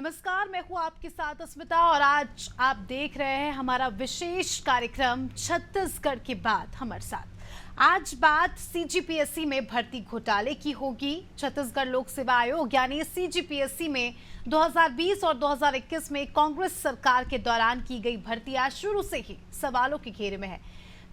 नमस्कार, मैं हूं आपके साथ अस्मिता और आज आप देख रहे हैं हमारा विशेष कार्यक्रम छत्तीसगढ़ की बात हमारे साथ। आज बात सीजीपीएससी में भर्ती घोटाले की होगी। छत्तीसगढ़ लोक सेवा आयोग यानी सीजीपीएससी में 2020 और 2021 में कांग्रेस सरकार के दौरान की गई भर्तियां शुरू से ही सवालों के घेरे में है।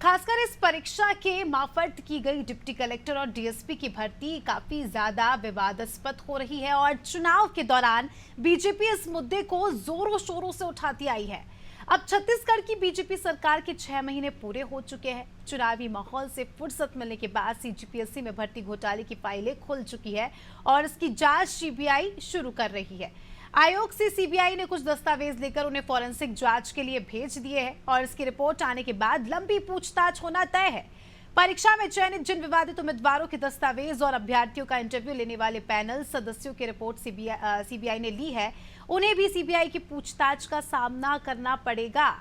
खासकर इस परीक्षा के मार्फत की गई डिप्टी कलेक्टर और डीएसपी की भर्ती काफी ज्यादा विवादास्पद हो रही है और चुनाव के दौरान बीजेपी इस मुद्दे को जोरों शोरों से उठाती आई है। अब छत्तीसगढ़ की बीजेपी सरकार के 6 महीने पूरे हो चुके हैं। चुनावी माहौल से फुर्सत मिलने के बाद सीजीपीएससी में भर्ती घोटाले की फाइलें खुल चुकी है और इसकी जांच सीबीआई शुरू कर रही है। आयोग से सीबीआई ने कुछ दस्तावेज लेकर उन्हें फॉरेंसिक जांच के लिए भेज दिए हैं और इसकी रिपोर्ट आने के बाद लंबी पूछताछ होना तय है। परीक्षा में चयनित जिन विवादित उम्मीदवारों के दस्तावेज और अभ्यर्थियों का इंटरव्यू लेने वाले पैनल सदस्यों की रिपोर्ट सीबीआई ने ली है, उन्हें भी सीबीआई की पूछताछ का सामना करना पड़ेगा।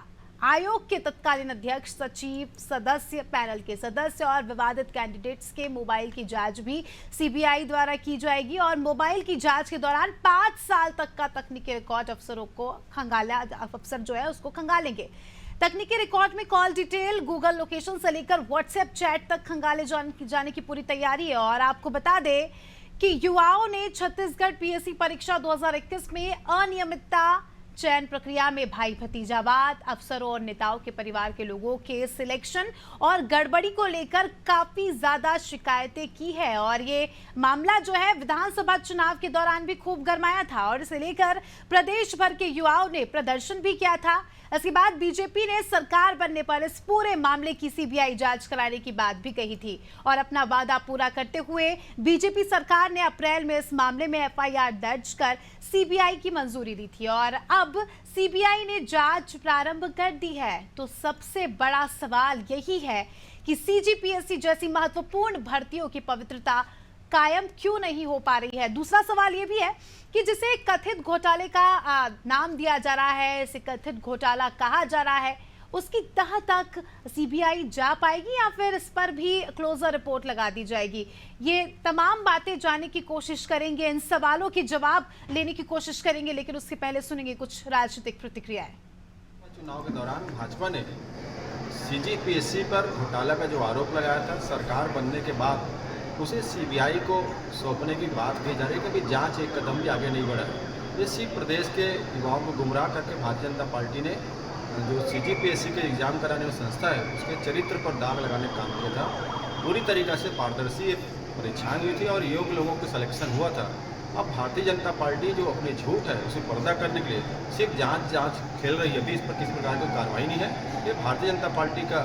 आयोग के तत्कालीन अध्यक्ष, सचिव, सदस्य, पैनल के सदस्य और विवादित कैंडिडेट्स के मोबाइल की जांच भी सीबीआई द्वारा की जाएगी और मोबाइल की जांच के दौरान 5 साल तक का तकनीकी रिकॉर्ड अफसर जो है उसको खंगालेंगे। तकनीकी रिकॉर्ड में कॉल डिटेल, गूगल लोकेशन से लेकर व्हाट्सएप चैट तक खंगाले जाने की पूरी तैयारी है। और आपको बता दें कि युवाओं ने छत्तीसगढ़ पीएससी परीक्षा 2021 में अनियमितता, चयन प्रक्रिया में भाई भतीजावाद, अफसरों और नेताओं के परिवार के लोगों के सिलेक्शन और गड़बड़ी को लेकर काफी ज्यादा शिकायतें की है और ये मामला जो है विधानसभा चुनाव के दौरान भी खूब गरमाया था और इसे लेकर प्रदेश भर के युवाओं ने प्रदर्शन भी किया था। इसके बाद बीजेपी ने सरकार बनने पर इस पूरे मामले की सीबीआई जांच कराने की बात भी कही थी और अपना वादा पूरा करते हुए बीजेपी सरकार ने अप्रैल में इस मामले में एफआईआर दर्ज कर सीबीआई की मंजूरी दी थी और अब सीबीआई ने जांच प्रारंभ कर दी है। तो सबसे बड़ा सवाल यही है कि सीजीपीएससी जैसी महत्वपूर्ण भर्तियों की पवित्रता कायम क्यों नहीं हो पा रही है। दूसरा सवाल यह भी है कि जिसे कथित घोटाले का नाम दिया जा रहा है, इसे कथित घोटाला कहा जा रहा है, उसकी तह तक सीबीआई जा पाएगी या फिर इस पर भी क्लोजर रिपोर्ट लगा दी जाएगी। ये तमाम बातें जानने की कोशिश करेंगे, इन सवालों के जवाब लेने की कोशिश करेंगे, लेकिन उससे पहले सुनेंगे कुछ राजनीतिक प्रतिक्रियाएं। चुनाव के दौरान भाजपा ने सीजीपीएससी पर घोटाला का जो आरोप लगाया था, सरकार बनने के बाद उसे सीबीआई को सौंपने की बात की जा रही है। कभी जांच एक कदम भी आगे नहीं बढ़ा। ये सिर्फ प्रदेश के युवाओं को गुमराह करके भारतीय जनता पार्टी ने जो सीजीपीएससी के एग्जाम कराने वाली संस्था है उसके चरित्र पर दाग लगाने का काम किया था। पूरी तरीक़ा से पारदर्शी परीक्षाएं हुई थी और योग्य लोगों का सिलेक्शन हुआ था। अब भारतीय जनता पार्टी जो अपनी झूठ है उसे पर्दा करने के लिए सिर्फ जांच खेल रही है। अभी इस पर किसी प्रकार की कार्रवाई नहीं है। ये भारतीय जनता पार्टी का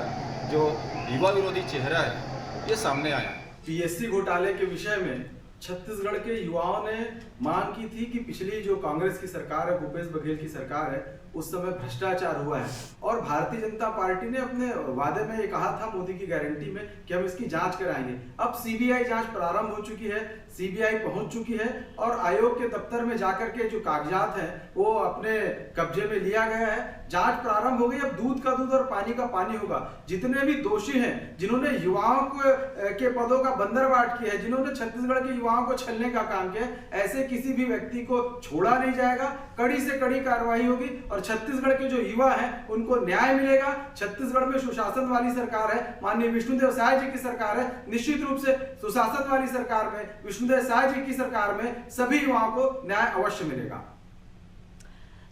जो युवा विरोधी चेहरा है ये सामने आया है। पीएससी घोटाले के विषय में छत्तीसगढ़ के युवाओं ने मांग की थी कि पिछली जो कांग्रेस की सरकार है, भूपेश बघेल की सरकार है, उस समय भ्रष्टाचार हुआ है और भारतीय जनता पार्टी ने अपने वादे में ये कहा था मोदी की गारंटी में कि हम इसकी जांच कराएंगे। अब सीबीआई जांच प्रारंभ हो चुकी है, सीबीआई पहुंच चुकी है और आयोग के दफ्तर में जाकर के जो कागजात हैं वो अपने कब्जे में लिया गया है। जांच प्रारंभ हो गई। अब दूध का दूध और पानी का पानी होगा। जितने भी दोषी हैं, जिन्होंने युवाओं के पदों का बंदरबाट किया है, जिन्होंने छत्तीसगढ़ के युवाओं को छलने का काम किया, ऐसे किसी भी व्यक्ति को छोड़ा नहीं जाएगा। कड़ी से कड़ी कार्रवाई होगी और छत्तीसगढ़ के जो युवा हैं उनको न्याय मिलेगा। छत्तीसगढ़ में सुशासन वाली सरकार है, माननीय विष्णुदेव साय जी की सरकार है। निश्चित रूप से सुशासन वाली सरकार में, विष्णुदेव साय जी की सरकार में सभी युवाओं को न्याय अवश्य मिलेगा।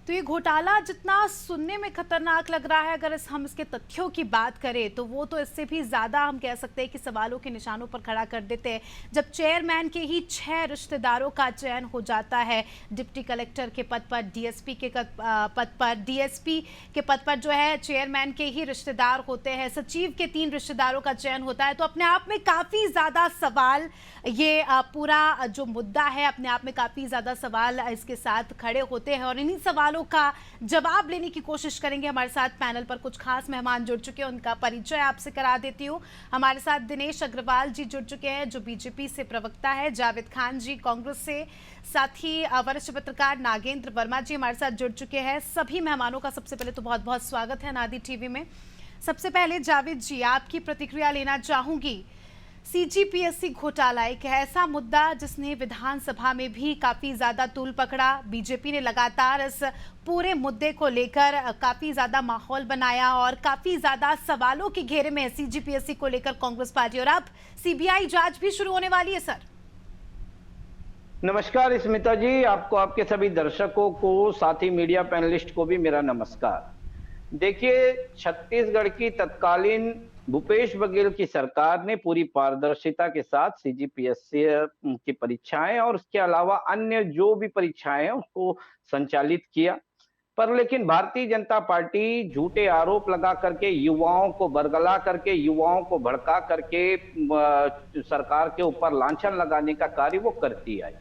तो ये घोटाला जितना सुनने में खतरनाक लग रहा है, अगर हम इसके तथ्यों की बात करें तो वो तो इससे भी ज्यादा हम कह सकते हैं कि सवालों के निशानों पर खड़ा कर देते हैं। जब चेयरमैन के ही 6 रिश्तेदारों का चयन हो जाता है, डिप्टी कलेक्टर के पद पर, डीएसपी के पद पर, डीएसपी के पद पर जो है चेयरमैन के ही रिश्तेदार होते हैं, सचिव के 3 रिश्तेदारों का चयन होता है, तो अपने आप में काफी ज्यादा सवाल, ये पूरा जो मुद्दा है अपने आप में काफी ज्यादा सवाल इसके साथ खड़े होते हैं और इन्हीं सवालों का जवाब लेने की कोशिश करेंगे। हमारे साथ पैनल पर कुछ खास मेहमान जुड़ चुके हैं, उनका परिचय आपसे करा देती हूँ। हमारे साथ दिनेश अग्रवाल जी जुड़ चुके हैं जो बीजेपी से प्रवक्ता है, जावेद खान जी कांग्रेस से, साथ ही वरिष्ठ पत्रकार नागेंद्र वर्मा जी हमारे साथ जुड़ चुके हैं। सभी मेहमानों का सबसे पहले तो बहुत बहुत स्वागत है नादी टीवी में। सबसे पहले जावेद जी, आपकी प्रतिक्रिया लेना चाहूंगी। सीजीपीएससी घोटाला एक ऐसा मुद्दा जिसने विधानसभा में भी काफी ज्यादा तूल पकड़ा। बीजेपी ने लगातार इस पूरे मुद्दे को लेकर काफी ज्यादा माहौल बनाया और काफी ज्यादा सवालों के घेरे में है सीजीपीएससी को लेकर कांग्रेस पार्टी। और अब सीबीआई जांच भी शुरू होने वाली है। सर नमस्कार स्मिता जी, आपको, आपके सभी दर्शकों को, साथ ही मीडिया पैनलिस्ट को भी मेरा नमस्कार। देखिए, छत्तीसगढ़ की तत्कालीन भूपेश बघेल की सरकार ने पूरी पारदर्शिता के साथ सीजीपीएससी की परीक्षाएं और उसके अलावा अन्य जो भी परीक्षाएं हैं उसको संचालित किया। पर लेकिन भारतीय जनता पार्टी झूठे आरोप लगा करके, युवाओं को बरगला करके, युवाओं को भड़का करके सरकार के ऊपर लांछन लगाने का कार्य वो करती आई।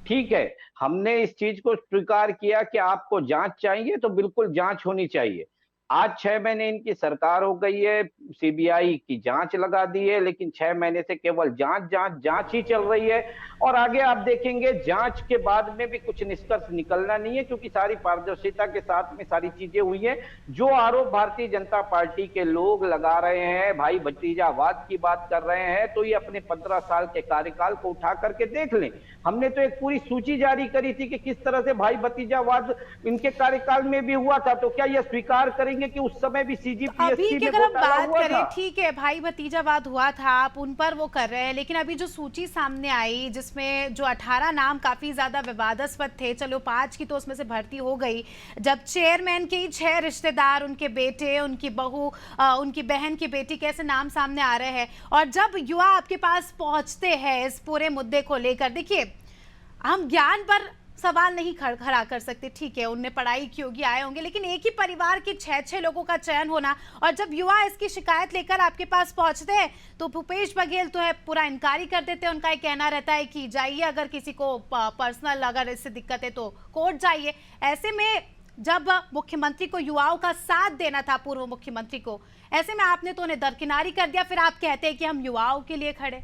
ठीक है, हमने इस चीज को स्वीकार किया कि आपको जांच चाहिए तो बिल्कुल जांच होनी चाहिए। आज 6 महीने इनकी सरकार हो गई है, सीबीआई की जांच लगा दी है, लेकिन 6 महीने से केवल जांच ही चल रही है। और आगे आप देखेंगे जांच के बाद में भी कुछ निष्कर्ष निकलना नहीं है, क्योंकि सारी पारदर्शिता के साथ में सारी चीजें हुई है। जो आरोप भारतीय जनता पार्टी के लोग लगा रहे हैं, भाई भतीजावाद की बात कर रहे हैं, तो ये अपने 15 साल के कार्यकाल को उठा करके देख लें। हमने तो एक पूरी सूची जारी करी थी कि किस तरह से भाई भतीजावाद इनके कार्यकाल में भी हुआ था। तो क्या यह स्वीकार करेंगे कि उस समय भी सीजीपीएससी में अगर हम बात हुआ करें, था? ठीक है, भाई भतीजावाद हुआ था, आप उन पर वो कर रहे हैं, लेकिन अभी जो सूची सामने आई जिसमें जो 18 नाम काफी ज्यादा विवादास्पद थे, चलो 5 की तो उसमें से भर्ती हो गई। जब चेयरमैन के 6 रिश्तेदार, उनके बेटे, उनकी बहू, उनकी बहन की बेटी, कैसे नाम सामने आ रहे हैं। और जब युवा आपके पास पहुंचते हैं इस पूरे मुद्दे को लेकर, देखिए हम ज्ञान पर सवाल नहीं खड़ा कर सकते, ठीक है, उनने पढ़ाई की होगी, आए होंगे, लेकिन एक ही परिवार के 6 लोगों का चयन होना, और जब युवा इसकी शिकायत लेकर आपके पास पहुंचते हैं तो भूपेश बघेल तो है पूरा इनकारी कर देते हैं। उनका एक कहना रहता है कि जाइए, अगर किसी को पर्सनल अगर इससे दिक्कत है तो कोर्ट जाइए। ऐसे में जब मुख्यमंत्री को युवाओं का साथ देना था, पूर्व मुख्यमंत्री को, ऐसे में आपने तो उन्हें दरकिनारी कर दिया, फिर आप कहते हैं कि हम युवाओं के लिए खड़े।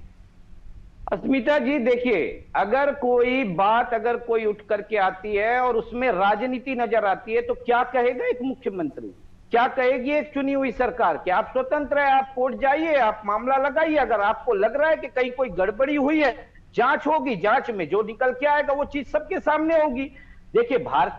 अस्मिता जी, देखिए, अगर कोई उठ करके आती है और उसमें राजनीति नजर आती है तो क्या कहेगा एक मुख्यमंत्री, क्या कहेगी एक चुनी हुई सरकार? कि आप स्वतंत्र है, आप कोर्ट जाइए, आप मामला लगाइए। अगर आपको लग रहा है कि कहीं कोई गड़बड़ी हुई है, जांच होगी, जांच में जो निकल के आएगा वो चीज सबके सामने होगी। देखिए,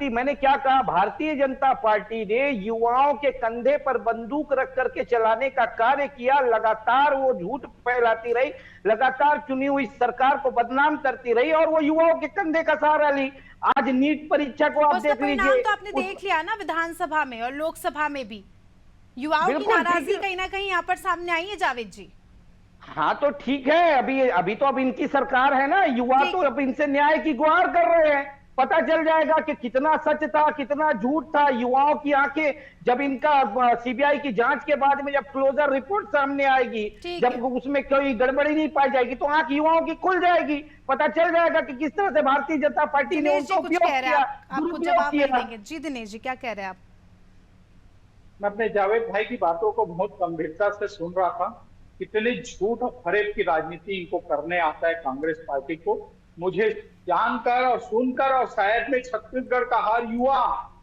मैंने क्या कहा, भारतीय जनता पार्टी ने युवाओं के कंधे पर बंदूक रख करके चलाने का कार्य किया। लगातार वो झूठ फैलाती रही, लगातार चुनी हुई सरकार को बदनाम करती रही और वो युवाओं के कंधे का सहारा ली। आज नीट परीक्षा को आप देख लीजिए, तो आपने देख लिया ना, विधानसभा में और लोकसभा में भी युवाओं की नाराजगी कहीं ना कहीं यहाँ पर सामने आई है। जावेद जी, हाँ तो ठीक है, अभी तो इनकी सरकार है ना, युवा तो अब इनसे न्याय की गुहार कर रहे हैं। पता चल जाएगा कि कितना सच था, कितना झूठ था। युवाओं की आंखें जब इनका सीबीआई की जांच के बाद में जब क्लोजर रिपोर्ट सामने आएगी, जब उसमें कोई गड़बड़ी नहीं पाई जाएगी तो आंख युवाओं की खुल जाएगी। पता चल जाएगा कि किस तरह से भारतीय जनता पार्टी ने उनको उपयोग किया, आपको जवाब नहीं देंगे। जी दिनेश जी, क्या कह रहे हैं आप? मैं अपने जावेद भाई की बातों को बहुत गंभीरता से सुन रहा था। कितने झूठ और फरेब की राजनीति इनको करने आता है कांग्रेस पार्टी को। मुझे जानकर और सुनकर और शायद में छत्तीसगढ़ का हर युवा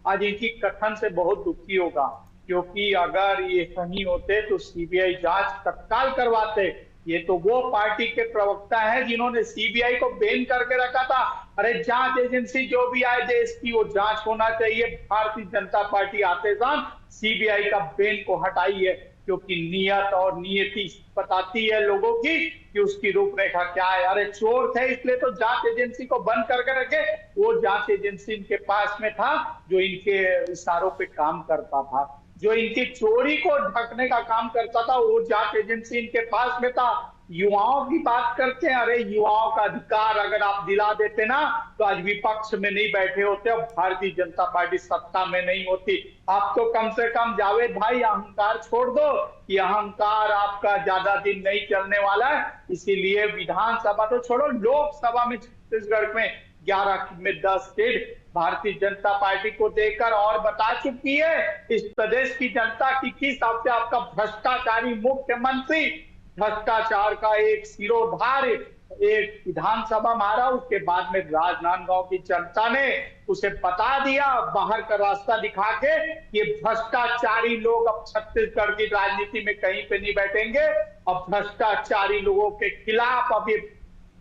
आज इनकी कथन से बहुत दुखी होगा, क्योंकि अगर ये सही होते तो सीबीआई जांच तत्काल करवाते। ये तो वो पार्टी के प्रवक्ता है जिन्होंने सीबीआई को बैन करके रखा था। अरे जांच एजेंसी जो भी आए देश की, वो जांच होना चाहिए। भारतीय जनता पार्टी आते साथ सीबीआई का बैन को हटाई है, क्योंकि नियत और नियति बताती है लोगों की कि उसकी रूपरेखा क्या है। अरे चोर थे इसलिए तो जांच एजेंसी को बंद करके रखे। वो जांच एजेंसी इनके पास में था जो इनके इशारों पे काम करता था, जो इनकी चोरी को ढकने का काम करता था, वो जांच एजेंसी इनके पास में था। युवाओं की बात करते हैं, अरे युवाओं का अधिकार अगर आप दिला देते ना तो आज विपक्ष में नहीं बैठे होते और भारतीय जनता पार्टी सत्ता में नहीं होती। आप तो कम से कम जावेद भाई अहंकार छोड़ दो, ये अहंकार आपका ज्यादा दिन नहीं चलने वाला है। इसीलिए विधानसभा तो छोड़ो, लोकसभा में छत्तीसगढ़ में 11 में 10 सीट भारतीय जनता पार्टी को देकर और बता चुकी है इस प्रदेश की जनता की किस हिसाब से आपका भ्रष्टाचारी मुख्यमंत्री, भ्रष्टाचार का एक सिरोधार एक विधानसभा मारा, उसके बाद में राजनांदगांव की जनता ने उसे बता दिया बाहर का रास्ता दिखा के, ये भ्रष्टाचारी लोग अब छत्तीसगढ़ की राजनीति में कहीं पे नहीं बैठेंगे। अब भ्रष्टाचारी लोगों के खिलाफ अब ये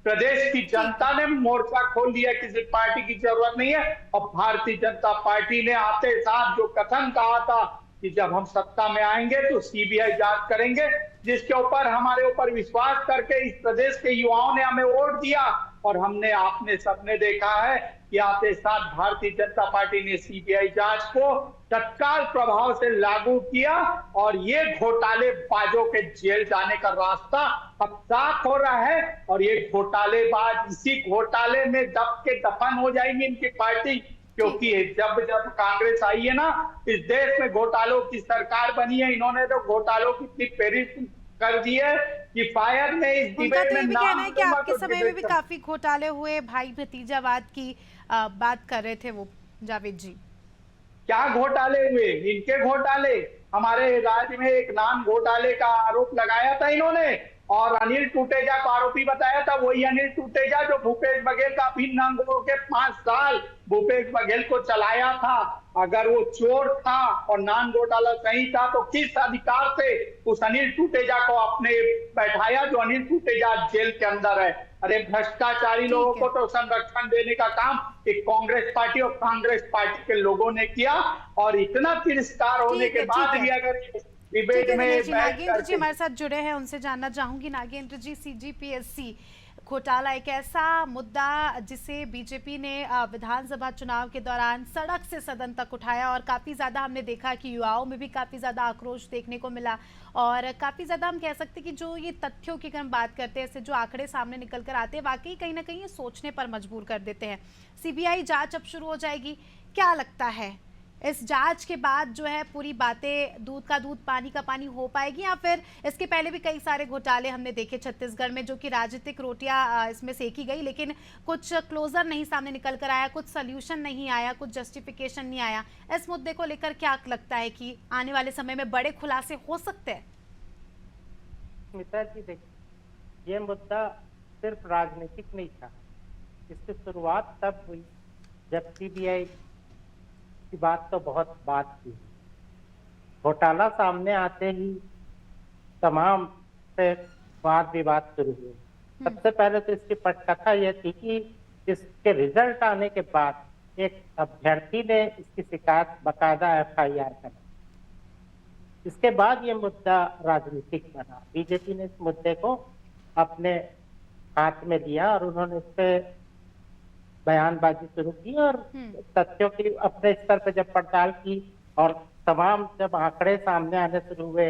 प्रदेश की जनता ने मोर्चा खोल दिया, किसी पार्टी की जरूरत नहीं है। अब भारतीय जनता पार्टी ने आते साथ जो कथन कहा था कि जब हम सत्ता में आएंगे तो सीबीआई जांच करेंगे, जिसके ऊपर हमारे ऊपर विश्वास करके इस प्रदेश के युवाओं ने हमें वोट दिया, और हमने आपने सबने देखा है कि आते साथ भारतीय जनता पार्टी ने सीबीआई जांच को तत्काल प्रभाव से लागू किया, और ये घोटालेबाजों के जेल जाने का रास्ता अब साफ हो रहा है। और ये घोटालेबाज इसी घोटाले में दब के दफन हो जाएंगे इनकी पार्टी, क्योंकि जब जब कांग्रेस आई है ना, इस देश में घोटालों की सरकार बनी है। इन्होंने तो घोटालों की इतनी प्रेरित कर दी है कि फायर ने इस उनका डिबेट तो में ये भी कहना है कि नाम आपके समय में भी काफी घोटाले हुए, भाई भतीजावाद की बात कर रहे थे वो जावेद जी। क्या घोटाले हुए? इनके घोटाले। हमारे राज्य में एक नान घोटाले का आरोप लगाया था इन्होंने, और अनिल टूटेजा को आरोपी बताया था। वही अनिल टूटेजा जो भूपेश बघेल का भिन्न अंग के 5 साल भूपेश बघेल को चलाया था। अगर वो चोर था और नान घोटाला सही था तो किस अधिकार से उस अनिल टूटेजा को आपने बैठाया, जो अनिल टूटेजा जेल के अंदर है? अरे भ्रष्टाचारी लोगों को तो संरक्षण देने का काम एक कांग्रेस पार्टी और कांग्रेस पार्टी के लोगों ने किया, और इतना तिरस्कार होने के बाद भी अगर डिबेट में नागेंद्र जी हमारे साथ जुड़े हैं, उनसे जानना चाहूंगी। नागेंद्र जी, सीजीपीएससी घोटाला एक ऐसा मुद्दा जिसे बीजेपी ने विधानसभा चुनाव के दौरान सड़क से सदन तक उठाया, और काफ़ी ज़्यादा हमने देखा कि युवाओं में भी काफ़ी ज़्यादा आक्रोश देखने को मिला, और काफ़ी ज़्यादा हम कह सकते हैं कि जो ये तथ्यों की हम बात करते हैं, ऐसे जो आंकड़े सामने निकल कर आते हैं, वाकई कहीं ना कहीं ये सोचने पर मजबूर कर देते हैं। सीबीआई जाँच अब शुरू हो जाएगी, क्या लगता है इस जांच के बाद जो है पूरी बातें दूध का दूध पानी का पानी हो पाएगी, या फिर इसके पहले भी कई सारे घोटाले हमने देखे छत्तीसगढ़ में, जो कि राजनीतिक रोटियां इसमें सेकी गई, लेकिन कुछ क्लोजर नहीं सामने निकल कर आया, कुछ सोल्यूशन नहीं आया, कुछ जस्टिफिकेशन नहीं आया। इस मुद्दे को लेकर क्या लगता है कि आने वाले समय में बड़े खुलासे हो सकते हैं? स्मिता जी, देखिए, ये मुद्दा सिर्फ राजनीतिक नहीं था। इसकी शुरुआत तब हुई जब सीबीआई की बात तो बहुत बात की, घोटाला सामने आते ही तमाम से वाद विवाद शुरू हुए। सबसे पहले तो इसकी पटकथा यह थी कि इसके रिजल्ट आने के बाद एक अभ्यर्थी ने इसकी शिकायत बकायदा एफआईआर करी। इसके बाद ये मुद्दा राजनीतिक बना। बीजेपी ने इस मुद्दे को अपने हाथ में लिया और उन्होंने इस पे बयानबाजी शुरू की, और तथ्यों की अपने स्तर पर जब पड़ताल की और तमाम जब आंकड़े सामने आने शुरू हुए,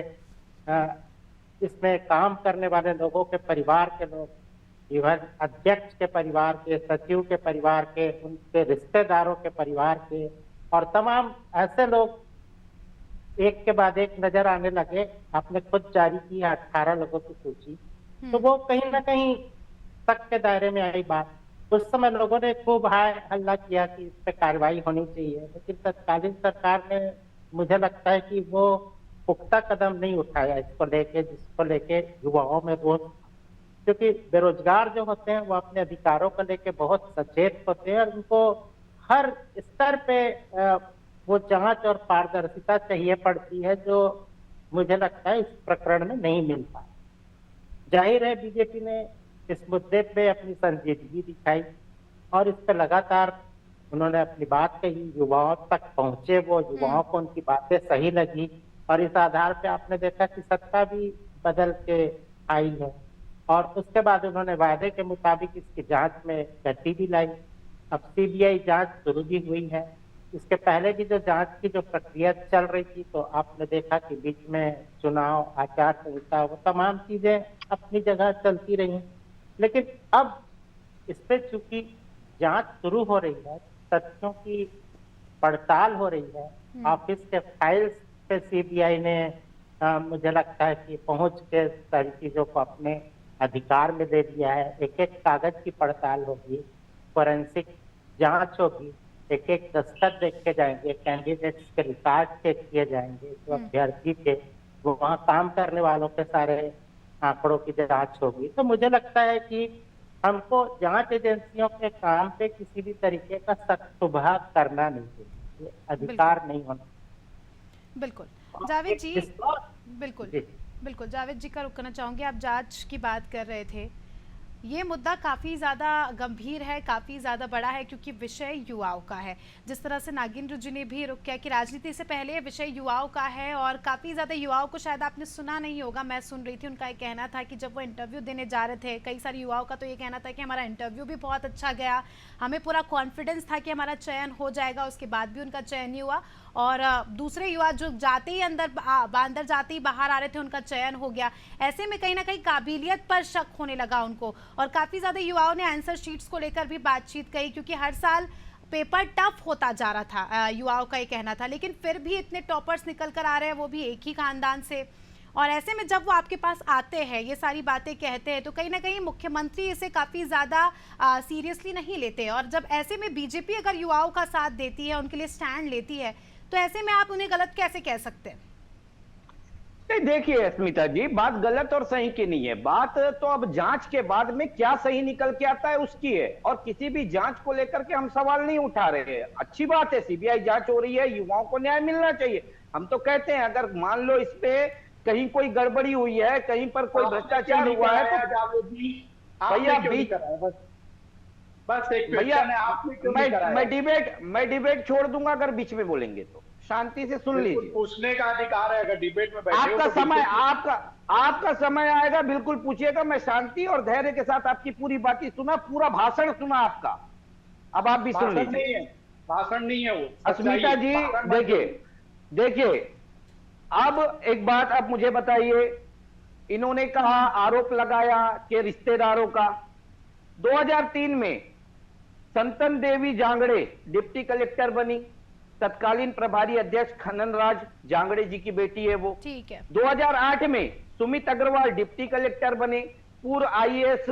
इसमें काम करने वाले लोगों के परिवार के लोग, इवन अध्यक्ष के परिवार के, सचिव के परिवार के, उनके रिश्तेदारों के परिवार के, और तमाम ऐसे लोग एक के बाद एक नजर आने लगे। आपने खुद जारी की 18 लोगों की सूची, तो वो कहीं ना कहीं तक के दायरे में आई बात। उस समय लोगों ने खूब हाय हल्ला किया कि इस पर कार्रवाई होनी चाहिए, लेकिन तत्कालीन सरकार ने, मुझे लगता है कि वो पुख्ता कदम नहीं उठाया इसको लेके, जिसको लेके युवाओं में रोष, क्योंकि बेरोजगार जो होते हैं वो अपने अधिकारों को लेके बहुत सचेत होते हैं, और उनको हर स्तर पे वो जांच और पारदर्शिता चाहिए पड़ती है, जो मुझे लगता है इस प्रकरण में नहीं मिल पाया। जाहिर है बीजेपी ने इस मुद्दे पे अपनी संजीदगी दिखाई, और इस पे लगातार उन्होंने अपनी बात कही, युवाओं तक पहुंचे वो, युवाओं को उनकी बातें सही लगी, और इस आधार पे आपने देखा कि सत्ता भी बदल के आई है। और उसके बाद उन्होंने वायदे के मुताबिक इसकी जांच में गति भी लाई। अब सीबीआई जांच शुरू भी हुई है। इसके पहले की जो जांच की जो प्रक्रिया चल रही थी, तो आपने देखा कि बीच में चुनाव आचार संहिता, वो तमाम चीजें अपनी जगह चलती रही, लेकिन अब इस पे चूंकि जांच शुरू हो रही है, तथ्यों की पड़ताल हो रही है, ऑफिस के फाइल्स पे सीबीआई ने मुझे लगता है कि पहुंच के सारी चीजों को अपने अधिकार में दे दिया है। एक एक कागज की पड़ताल होगी, फोरेंसिक जांच होगी, एक एक दस्तखत देख के जाएंगे, कैंडिडेट्स के रिकॉर्ड चेक किए जाएंगे, जो अभ्यर्थी थे वो वहाँ काम करने वालों के सारे आंकड़ों की जांच होगी। तो मुझे लगता है कि हमको जांच एजेंसियों के काम पे किसी भी तरीके का सख्त सुबह करना नहीं चाहिए, ये अधिकार नहीं होना। बिल्कुल जावेद जी, बिल्कुल जी। बिल्कुल जावेद जी का रुक करना चाहूंगी। आप जांच की बात कर रहे थे, ये मुद्दा काफ़ी ज़्यादा गंभीर है, काफ़ी ज़्यादा बड़ा है, क्योंकि विषय युवाओं का है। जिस तरह से नागेंद्र जी ने भी रुक किया कि राजनीति से पहले ये विषय युवाओं का है, और काफ़ी ज़्यादा युवाओं को, शायद आपने सुना नहीं होगा, मैं सुन रही थी, उनका ये कहना था कि जब वो इंटरव्यू देने जा रहे थे, कई सारे युवाओं का तो ये कहना था कि हमारा इंटरव्यू भी बहुत अच्छा गया, हमें पूरा कॉन्फिडेंस था कि हमारा चयन हो जाएगा, उसके बाद भी उनका चयन नहीं हुआ। और दूसरे युवा जो जाते ही अंदर जाते ही बाहर आ रहे थे, उनका चयन हो गया। ऐसे में कहीं ना कहीं काबिलियत पर शक होने लगा उनको, और काफ़ी ज़्यादा युवाओं ने आंसर शीट्स को लेकर भी बातचीत कही, क्योंकि हर साल पेपर टफ होता जा रहा था, युवाओं का ये कहना था। लेकिन फिर भी इतने टॉपर्स निकल कर आ रहे हैं, वो भी एक ही खानदान से। और ऐसे में जब वो आपके पास आते हैं, ये सारी बातें कहते हैं, तो कहीं ना कहीं मुख्यमंत्री इसे काफ़ी ज़्यादा सीरियसली नहीं लेते। और जब ऐसे में बीजेपी अगर युवाओं का साथ देती है, उनके लिए स्टैंड लेती है, तो ऐसे में आप उन्हें गलत कैसे कह सकते हैं? नहीं, देखिए स्मिता जी, बात गलत और सही की नहीं है। बात तो अब जांच के बाद में क्या सही निकल के आता है उसकी है, और किसी भी जांच को लेकर के हम सवाल नहीं उठा रहे हैं। अच्छी बात है, सीबीआई जांच हो रही है, युवाओं को न्याय मिलना चाहिए। हम तो कहते हैं अगर मान लो इस पे कहीं कोई गड़बड़ी हुई है, कहीं पर कोई भ्रष्टाचार हुआ है, तो भैया बीच बस एक भैया क्वेश्चन है, आपने क्यों नहीं कराया? मैं डिबेट छोड़ दूंगा अगर बीच में बोलेंगे तो। शांति से सुन बिल्कुल लीजिए, पूछने का अधिकार है, अगर डिबेट में बैठे हो आपका तो समय बिल्कुल आपका समय आएगा, बिल्कुल पूछिएगा। मैं शांति और धैर्य के साथ आपकी पूरी बातें सुना, पूरा भाषण सुना आपका। अब आप भी सुन भाषण लीजिए। नहीं है, भाषण नहीं है वो। अस्मिता जी भाषण मत देखिए, अब एक बात आप मुझे बताइए, इन्होंने कहा, आरोप लगाया कि रिश्तेदारों का। 2003 में संतन देवी जांगड़े डिप्टी कलेक्टर बनी, तत्कालीन प्रभारी अध्यक्ष खनन राज जांगड़े जी की बेटी है वो। ठीक है। 2008 में सुमित अग्रवाल डिप्टी कलेक्टर बने, पूर्व आईएएस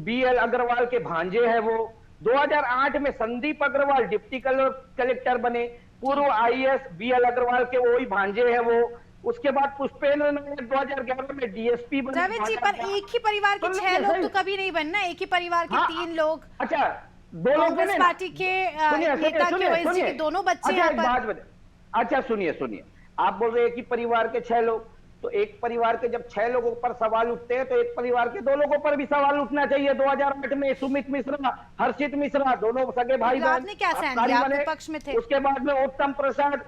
बीएल अग्रवाल के भांजे हैं वो। 2008 में संदीप अग्रवाल डिप्टी कलेक्टर बने, पूर्व आईएएस बीएल अग्रवाल के वही भांजे हैं वो। उसके बाद पुष्पेंद्र नायक 2011 में डीएसपी बने। जावेद जी, पर एक ही परिवार के 6 लोग तो कभी नहीं बनना, एक ही परिवार के 3 लोग। अच्छा, दो लोग कांग्रेस बने। पार्टी के नेता के ओएसडी के दोनों बच्चे अच्छा, हैं एक पर। बात बता, अच्छा सुनिए, आप बोल रहे हैं कि परिवार के 6 लोग, तो एक परिवार के जब 6 लोगों पर सवाल उठते हैं, तो एक परिवार के 2 लोगों पर भी सवाल उठना चाहिए। 2008 में सुमित मिश्रा, हर्षित मिश्रा, दोनों सगे भाई तो बहन, आपने क्या स्टैंड आबकारी लिया? आप बने। विपक्ष में थे। उसके बाद में उत्तम प्रसाद।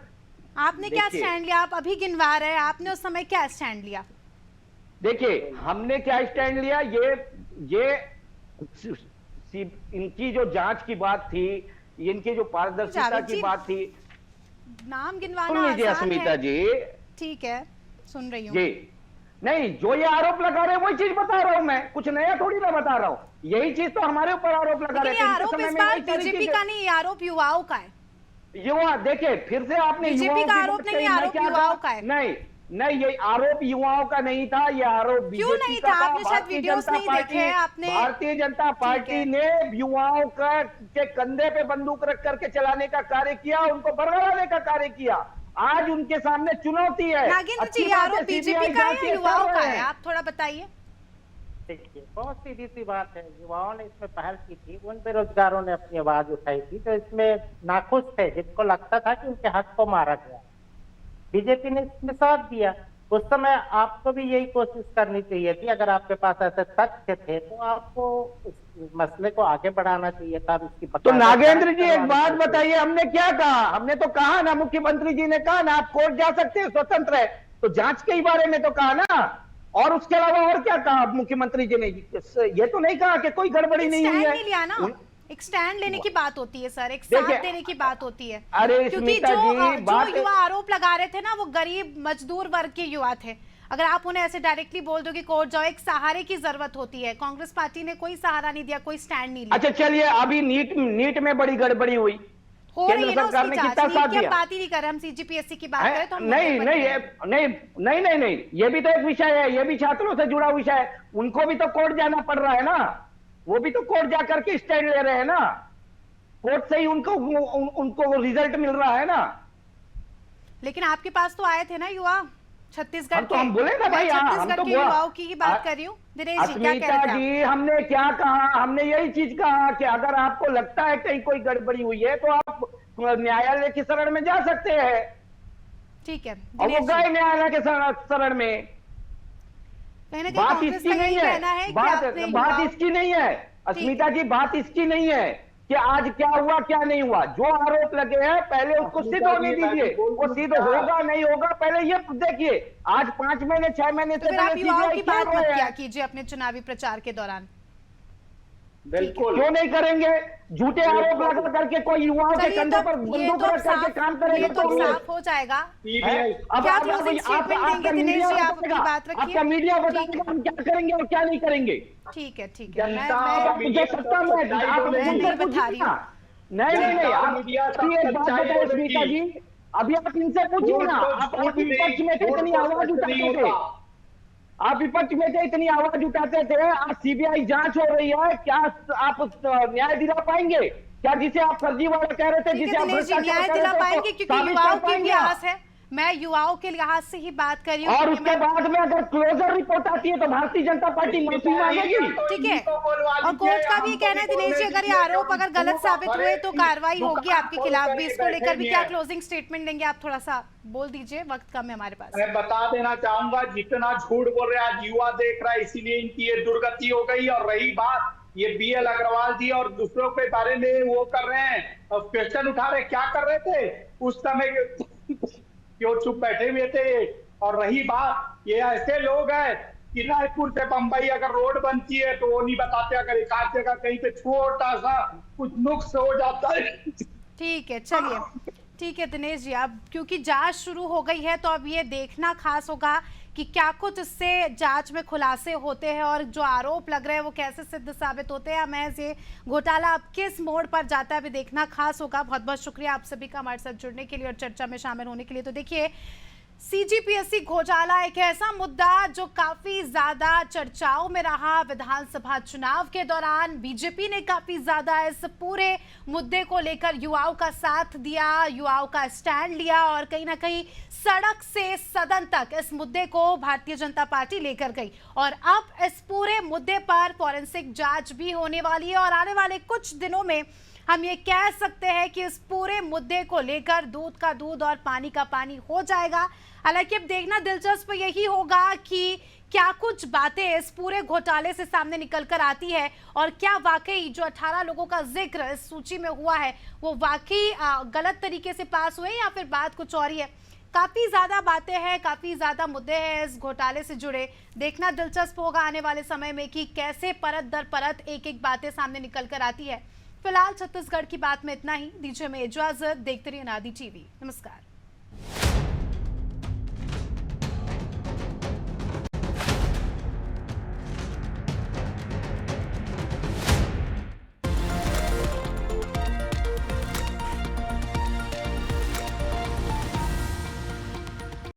आपने क्या देखिए, स्टैंड लिया? आप अभी गिनवा रहे हैं, आपने उस समय क्या स्टैंड लिया? देखिए हमने क्या स्टैंड लिया, ये इनकी जो जांच की बात थी, इनकी जो पारदर्शिता जावेद की जी, बात थी, नाम गिनवाना सुन लीजिए आसान अस्मिता है। जी ठीक है, सुन रही हूँ। जी। नहीं, जो ये आरोप लगा रहे हैं वही चीज बता रहा हूं मैं, कुछ नया थोड़ी ना बता रहा हूं। यही चीज तो हमारे ऊपर आरोप लगा लेकिन रहे ये थे। आरोप इस बार बीजेपी का नहीं, ये आरोप युवाओं का है। युवा, देखिए फिर से आपने बीजेपी युवाओं का की आरोप बात नहीं, कही, मैं आरोप क्या युवाओं कहा? का है। नहीं, ये आरोप युवाओं का नहीं था, ये आरोप क्यों बीजेपी नहीं का था? था। आपने शायद भारतीय वीडियोस जनता नहीं पार्टी- देखे हैं आपने। भारतीय जनता पार्टी ने युवाओं के कंधे पे बंदूक रख करके चलाने का कार्य किया, उनको बरगलाने का कार्य किया। आज उनके सामने चुनौती है। नागेंद्र अच्छी जी, ये बात आरोप है, बीजेपी CBI का है जांच या ये युवाओं कर का रहे है? हैं। आप थोड़ा बताइए। देखिए, बहुत सीधी सी बात है, युवाओं ने इसमें पहल की थी, उन बेरोजगारों ने अपनी आवाज उठाई थी, तो इसमें नाखुश थे, जिनको लगता था कि उनके हक को मारा गया। बीजेपी ने इसमें साथ दिया। उस समय आपको भी यही कोशिश करनी चाहिए थी, अगर आपके पास ऐसे तथ्य थे तो आपको इस मसले को आगे बढ़ाना चाहिए था। इसकी तो नागेंद्र जी, एक करवानी बात चाहिए। बताइए, हमने क्या कहा? हमने तो कहा ना, मुख्यमंत्री जी ने कहा ना, आप कोर्ट जा सकते हैं, स्वतंत्र है। तो जांच के ही बारे में तो कहा ना, और उसके अलावा और क्या कहा मुख्यमंत्री जी ने? ये तो नहीं कहा कि कोई गड़बड़ी नहीं हुई स्टैंड है। नहीं लिया ना, एक स्टैंड लेने की बात होती है सर, एक देखिए, साथ देने की बात होती है। अरे क्योंकि स्मिता जो जी, बात युवा आरोप लगा रहे थे ना, वो गरीब मजदूर वर्ग के युवा थे। अगर आप उन्हें ऐसे डायरेक्टली बोल दो कि कोर्ट जाओ, एक सहारे की जरूरत होती है। कांग्रेस पार्टी ने कोई सहारा नहीं दिया, कोई स्टैंड नहीं लिया। अच्छा चलिए, अभी नीट में बड़ी गड़बड़ी हुई, हो रही है ना सरकार उसकी ने जांच। कितना साथ नीट की हम दिया? बात ही नहीं कर रहे, हम सीजीपीएससी की बात कर रहे हैं, तो हम नहीं मुद्दे पर नहीं ही हैं। नहीं, ये भी तो एक विषय है, ये भी छात्रों से जुड़ा विषय है। उनको भी तो कोर्ट जाना पड़ रहा है ना, वो भी तो कोर्ट जा करके स्टैंड ले रहे हैं ना, कोर्ट से ही उनको रिजल्ट मिल रहा है ना। लेकिन आपके पास तो आए थे ना युवा, छत्तीसगढ़ तो हम बोले ना भाई, मैं हम छत्तीसगढ़ तो के युवाओं की ही बात कर रही हूँ। दिनेश जी क्या कह अस्मिता रहे थे आप? जी, हमने क्या कहा? हमने यही चीज कहा कि अगर आपको लगता है कहीं कोई गड़बड़ी हुई है तो आप न्यायालय की शरण में जा सकते हैं। ठीक है और वो दिनेश जी, गए न्यायालय के शरण में। कहीं ना कहीं बात कांग्रेस इसकी का नहीं यही कहना है है, कि बात आपने बात युवाओं इसकी नहीं है अस्मिता जी, बात इसकी नहीं है कि आज क्या हुआ क्या नहीं हुआ। जो आरोप लगे हैं पहले उसको सिद्ध अस्मिता होने जी, मैं दीजिए, भी बोल वो दूं सिद्ध क्या? होगा नहीं होगा पहले ये देखिए। आज 5 महीने 6 महीने तो से फिर आप पहले युवाओं CBI की क्या बात मत रहे किया हैं? कीजिए अपने चुनावी प्रचार के दौरान। बिल्कुल। क्यों नहीं करेंगे? झूठे आरोप बिल्कुल। लगा करके कोई युवाओं के चलिए कंधे तो पर ये बंदूक तो रख करके काम करेगा ये तो तो साफ हो जाएगा। सीबीआई क्या closing statement देंगे दिनेश जी? आप अपनी बात रखिए। आपका मीडिया ठीक बताएगा है। हम क्या करेंगे और क्या नहीं करेंगे। ठीक है जनता आप मीडिया मुझे सत्ता में सब सच्चाई आप बोलेगी। मुझसे मैं नहीं बता पूछिए रही ना। हूँ। नहीं जनता आप मीडिया सब एक बात सच्चाई बताइए बोलेगी। स्मिता जी, अभी आप इनसे पूछिए झूठ ना। को आप झूठ विपक्ष में नहीं, झूठ इतनी को आवाज सच नहीं उठाते थे, होता। आप विपक्ष में थे इतनी आवाज उठाते थे। आज सीबीआई जांच हो रही है, क्या आप न्याय दिला पाएंगे? क्या जिसे आप फर्जीवाड़ा कह रहे थे, ठीक जिसे है आप दिनेश जी, भ्रष्टाचार न्याय कह दिला रहे थे, पाएंगे उसको क्योंकि साबित युवाओं कर की भी पाएंगे आस है। मैं युवाओं के लिहाज से ही बात कर रही हूँ और क्योंकि उसके मैं बाद में अगर क्लोजर रिपोर्ट आती है तो भारतीय जनता पार्टी माफी मांगेगी। ठीक है। और कोर्ट का भी ये कहना है दिनेश जी, अगर ये आरोप अगर गलत साबित हुए तो कार्रवाई होगी आपके खिलाफ भी। इसको लेकर भी क्या क्लोजिंग स्टेटमेंट देंगे आप? थोड़ा सा बोल दीजिए, वक्त कम है हमारे पास। मैं बता देना चाहूंगा, जितना झूठ बोल रहे आज युवा देख रहा है, इसीलिए इनकी ये दुर्गति हो गई। और रही बात ये BL अग्रवाल जी और दूसरों के बारे में वो कर रहे हैं, क्वेश्चन उठा रहे, क्या कर रहे थे उस समय? क्यों चुप बैठे हुए थे? और रही बात, ये ऐसे लोग हैं कि रायपुर से बंबई अगर रोड बनती है तो वो नहीं बताते, अगर एक आध जगह कहीं पे छोटा सा कुछ नुक्स हो जाता है। ठीक है, चलिए ठीक है दिनेश जी, अब क्योंकि जांच शुरू हो गई है तो अब ये देखना खास होगा कि क्या कुछ इससे जांच में खुलासे होते हैं और जो आरोप लग रहे हैं वो कैसे सिद्ध साबित होते हैं, या महज ये घोटाला अब किस मोड़ पर जाता है, अभी देखना खास होगा। बहुत बहुत शुक्रिया आप सभी का हमारे साथ जुड़ने के लिए और चर्चा में शामिल होने के लिए। तो देखिए, CGPSC घोटाला एक ऐसा मुद्दा जो काफी ज्यादा चर्चाओं में रहा विधानसभा चुनाव के दौरान। बीजेपी ने काफी ज्यादा इस पूरे मुद्दे को लेकर युवाओं का साथ दिया, युवाओं का स्टैंड लिया और कहीं ना कहीं सड़क से सदन तक इस मुद्दे को भारतीय जनता पार्टी लेकर गई। और अब इस पूरे मुद्दे पर फॉरेंसिक जांच भी होने वाली है और आने वाले कुछ दिनों में हम ये कह सकते हैं कि इस पूरे मुद्दे को लेकर दूध का दूध और पानी का पानी हो जाएगा। हालांकि अब देखना दिलचस्प यही होगा कि क्या कुछ बातें इस पूरे घोटाले से सामने निकल कर आती है और क्या वाकई जो 18 लोगों का जिक्र इस सूची में हुआ है वो वाकई गलत तरीके से पास हुए या फिर बात कुछ और ही है। काफी ज्यादा बातें हैं, काफी ज्यादा मुद्दे हैं इस घोटाले से जुड़े। देखना दिलचस्प होगा आने वाले समय में कि कैसे परत दर परत एक एक बातें सामने निकल कर आती है। फिलहाल छत्तीसगढ़ की बात में इतना ही। दीजिए हमें इजाजत, देखते रहिए अनादि टीवी। नमस्कार।